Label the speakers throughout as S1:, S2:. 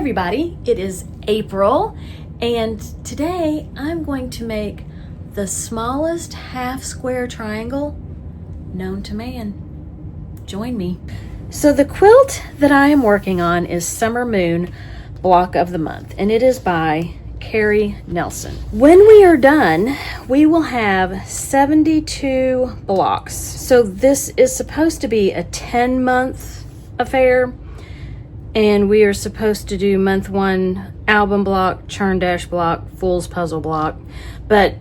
S1: everybody, it is April, and today I'm going to make the smallest half square triangle known to man. Join me. So the quilt that I am working on is Summer Moon Block of the Month, and it is by Carrie Nelson. When we are done, we will have 72 blocks. So this is supposed to be a 10-month affair, and we are supposed to do month 1 album block, churn dash block, fool's puzzle block, but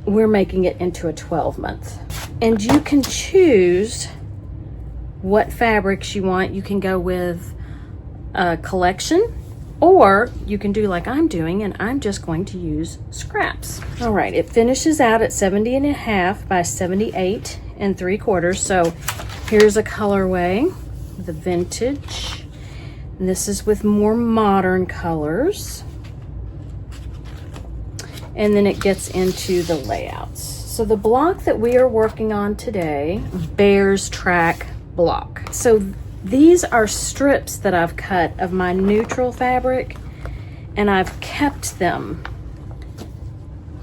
S1: we're making it into a 12-month. And you can choose what fabrics you want. You can go with a collection, or you can do like I'm doing, and I'm just going to use scraps. All right, it finishes out at 70.5 by 78 3/4. So here's a colorway, the vintage. And this is with more modern colors. And then it gets into the layouts. So the block that we are working on today, Bears Track block. So these are strips that I've cut of my neutral fabric, and I've kept them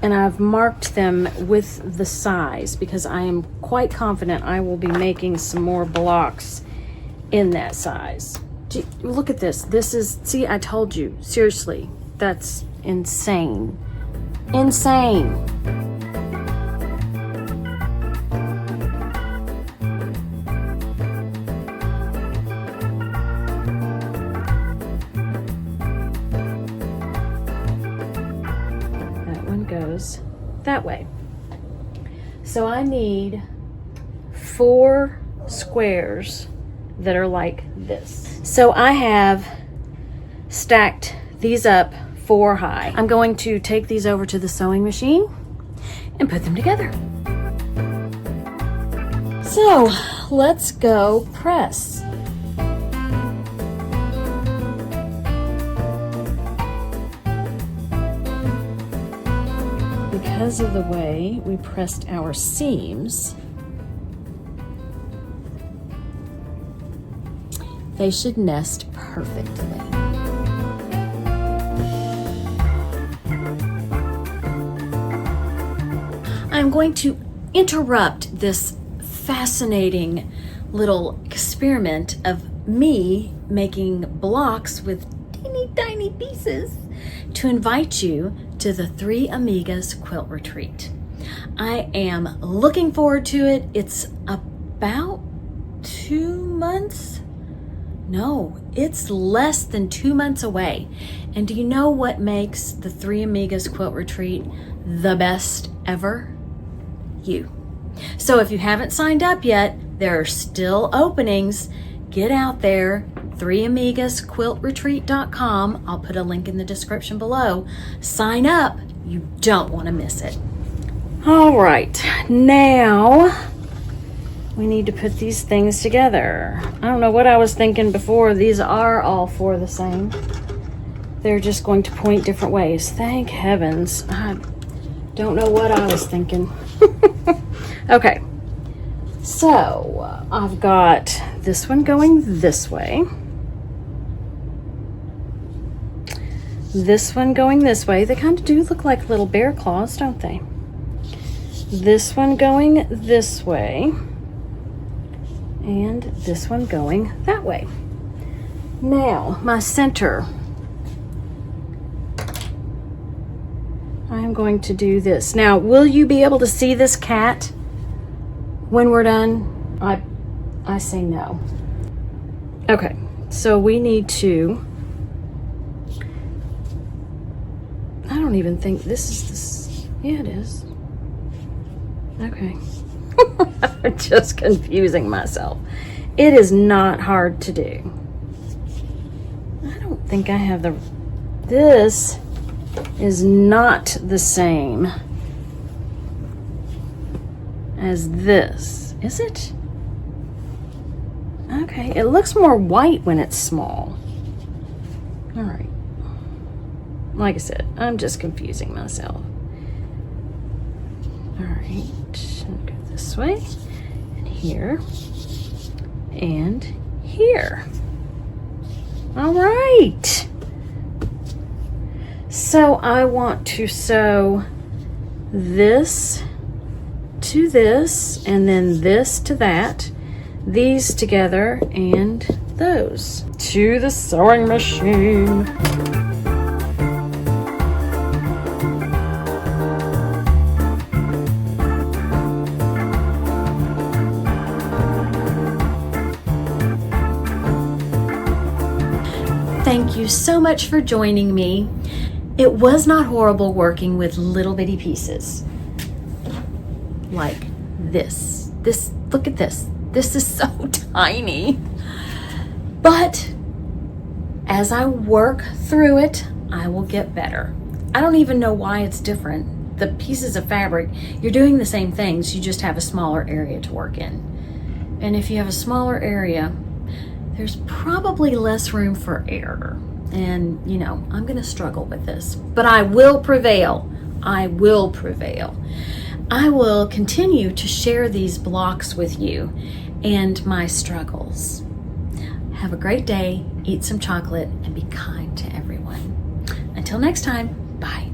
S1: and I've marked them with the size because I am quite confident I will be making some more blocks in that size. Look at this. This is, see, I told you, seriously, that's insane. Insane. That one goes that way. So I need 4 squares that are like this. So I have stacked these up 4 high. I'm going to take these over to the sewing machine and put them together. So let's go press. Because of the way we pressed our seams, they should nest perfectly. I'm going to interrupt this fascinating little experiment of me making blocks with teeny tiny pieces to invite you to the Three Amigas Quilt Retreat. I am looking forward to it. It's about 2 months. No, it's less than 2 months away. And do you know what makes the Three Amigas Quilt Retreat the best ever? You. So if you haven't signed up yet, there are still openings. Get out there, 3amigasquiltretreat.com. I'll put a link in the description below. Sign up. You don't want to miss it. All right, now we need to put these things together. I don't know what I was thinking before. These are all 4 the same. They're just going to point different ways. Thank heavens. I don't know what I was thinking. Okay, so I've got this one going this way. This one going this way. They kind of do look like little bear claws, don't they? This one going this way. And this one going that way. Now, my center. I'm going to do this. Now, will you be able to see this cat when we're done? I say no. Okay, so we need to, I don't even think this is this. Yeah, it is. Okay. I'm just confusing myself. It is not hard to do. I don't think I have the, this is not the same as this, is it? Okay, it looks more white when it's small. All right. Like I said, I'm just confusing myself. All right, go this way, and here, and here. All right. So I want to sew this to this, and then this to that, these together, and those to the sewing machine. Thank you so much for joining me. It was not horrible working with little bitty pieces like this. Look at this. This is so tiny. But as I work through it, I will get better. I don't even know why it's different. The pieces of fabric, you're doing the same things, you just have a smaller area to work in. And if you have a smaller area, there's probably less room for error. And you know, I'm gonna struggle with this, but I will prevail. I will prevail. I will continue to share these blocks with you and my struggles. Have a great day, eat some chocolate, and be kind to everyone. Until next time, bye.